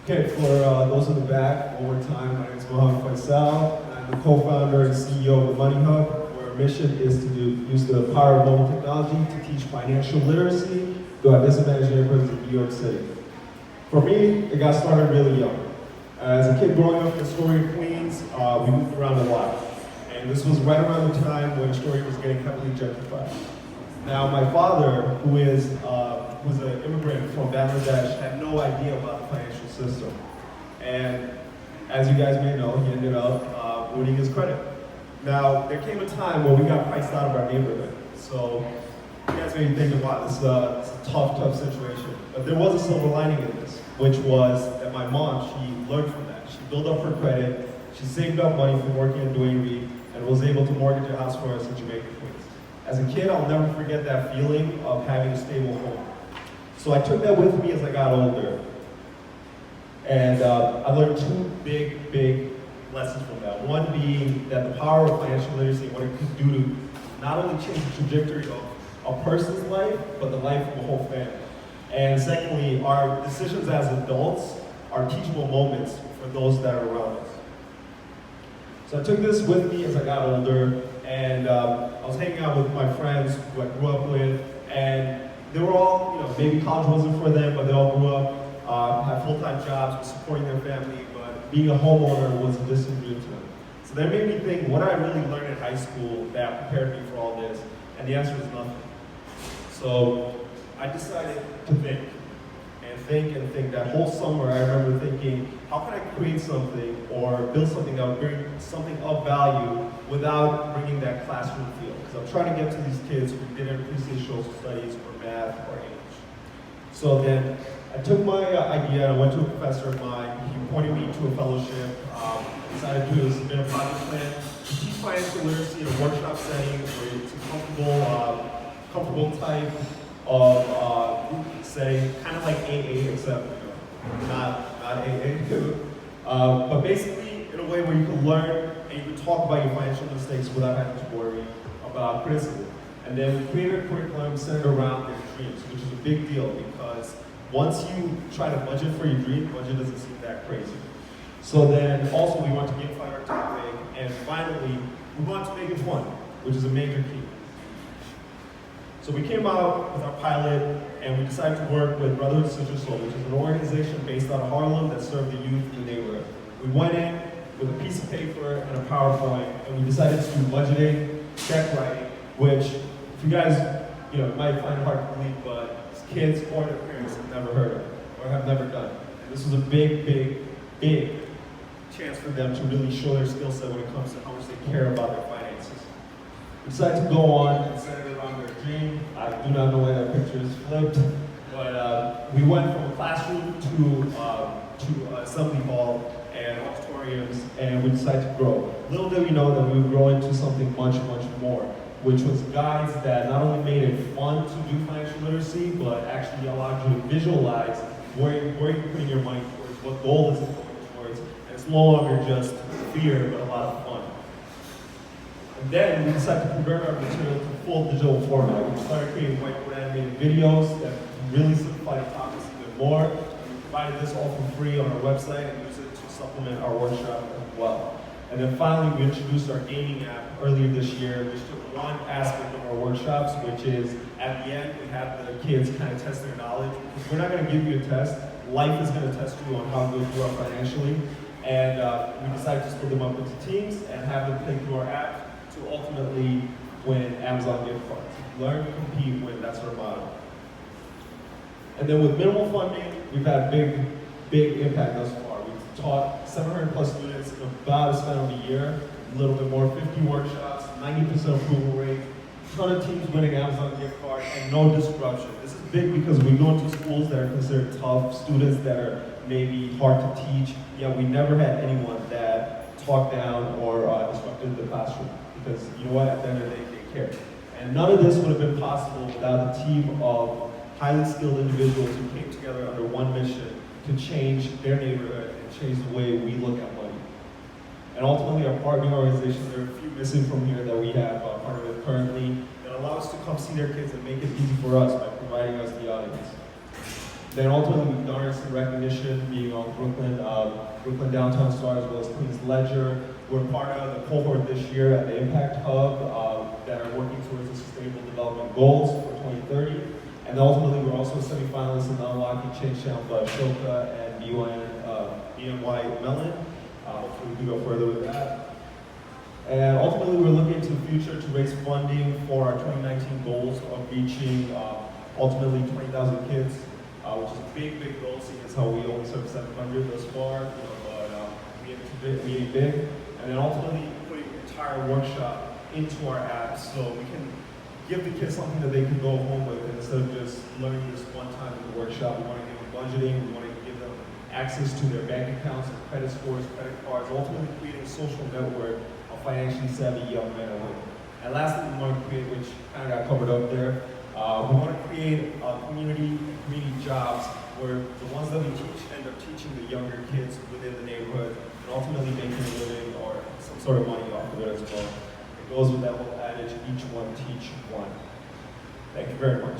Okay, for those in the back, one more time, my name is Mohammed Faisal. I'm the co-founder and CEO of the Money Hub, where our mission is to use the power of mobile technology to teach financial literacy to our disadvantaged neighborhoods in New York City. For me, it got started really young. As a kid growing up in Astoria, Queens, we moved around a lot. And this was right around the time when Astoria was getting heavily gentrified. Now, my father, who was an immigrant from Bangladesh, had no idea about the financial system. And as you guys may know, he ended up ruining his credit. Now, there came a time where we got priced out of our neighborhood. So you guys may be thinking, wow, this is a tough situation. But there was a silver lining in this, which was that my mom, she learned from that. She built up her credit, she saved up money from working in Duane Reade, and was able to mortgage a house for us in Jamaica, Queens. As a kid, I'll never forget that feeling of having a stable home. So I took that with me as I got older. And I learned two big lessons from that. One being that the power of financial literacy, what it could do to not only change the trajectory of a person's life, but the life of a whole family. And secondly, our decisions as adults are teachable moments for those that are around us. So I took this with me as I got older, and I was hanging out with my friends who I grew up with, and they were all, maybe college wasn't for them, but they all grew up, had full-time jobs, were supporting their family, but being a homeowner was a distant dream to them. So that made me think, what did I really learn in high school that prepared me for all this? And the answer was nothing. So I decided to think. That whole summer, I remember thinking, how can I create something or build something that would bring something of value without bringing that classroom feel? Because I'm trying to get to these kids who didn't appreciate social studies or math or English. So then I took my idea and I went to a professor of mine. He pointed me to a fellowship. Decided to submit a project plan to teach financial literacy in a workshop setting where it's a comfortable type of group setting, kind of like AA, except not AA. But basically in a way where you can learn and you can talk about your financial mistakes without having to worry about criticism. And then we created a curriculum centered around their dreams, which is a big deal because once you try to budget for your dream, budget doesn't seem that crazy. So then also we want to gamify our topic, and finally we want to make it fun, which is a major key. So we came out with our pilot, and we decided to work with Brotherhood Sister Soul, which is an organization based out of Harlem that served the youth in the neighborhood. We went in with a piece of paper and a PowerPoint, and we decided to do budgeting, check writing, which, if you guys, might find it hard to believe, but kids or their parents have never heard of or have never done. And this was a big chance for them to really show their skill set when it comes to how much they care about their finances. We decided to go on and center it around their dream. I do not know why that picture is flipped, but we went from a classroom to assembly hall and auditoriums, and we decided to grow. Little did we know that we would grow into something much more, which was guides that not only made it fun to do financial literacy, but actually allowed you to visualize where you're putting your money towards, what goal is it going towards, and it's no longer just fear, but a lot of fun. And then we decided to convert our material to full digital format. We started creating whiteboard animated videos that really simplify the topics even more. And we provided this all for free on our website and use it to supplement our workshop as well. And then finally, we introduced our gaming app earlier this year, which took one aspect of our workshops, which is at the end, we have the kids kind of test their knowledge. Because we're not going to give you a test. Life is going to test you on how good you are financially. And we decided to split them up into teams and have them play through our app to ultimately win Amazon gift cards. Learn, compete, win, that's our motto. And then with minimal funding, we've had big impact thus far. We've taught 700 plus students in about a span of a year, a little bit more, 50 workshops, 90% approval rate, ton of teams winning Amazon gift cards, and no disruption. This is big because we go into schools that are considered tough, students that are maybe hard to teach, yet we never had anyone that talked down or disrupted the classroom. Because you know what, at the end of the day, they care. And none of this would have been possible without a team of highly skilled individuals who came together under one mission to change their neighborhood and change the way we look at money. And ultimately, our partnering organizations, there are a few missing from here that we have partnered with currently that allow us to come see their kids and make it easy for us by providing us the audience. Then ultimately, we've garnered some recognition being on along Brooklyn Downtown Star, as well as Queens Ledger. We're part of the cohort this year at the Impact Hub that are working towards the Sustainable Development Goals for 2030. And ultimately, we're also semi-finalists in the Unlocking Change Challenge by Ashoka and BNY Mellon. Hopefully we can go further with that. And ultimately, we're looking to the future to raise funding for our 2019 goals of reaching ultimately 20,000 kids, which is a big, big goal, seeing as how we only serve 700 thus far, but we aim big. And then ultimately, putting the entire workshop into our app so we can give the kids something that they can go home with, and instead of just learning this one time in the workshop. We want to give them budgeting, we want to give them access to their bank accounts and credit scores, credit cards, ultimately creating a social network of financially savvy young men and women. And lastly, we want to create, which kind of got covered up there, we want to create community jobs where the ones that we teach end up teaching the younger kids within the neighborhood and ultimately making a living or some sort of money off of it as well. It goes with that whole adage, each one teach one. Thank you very much.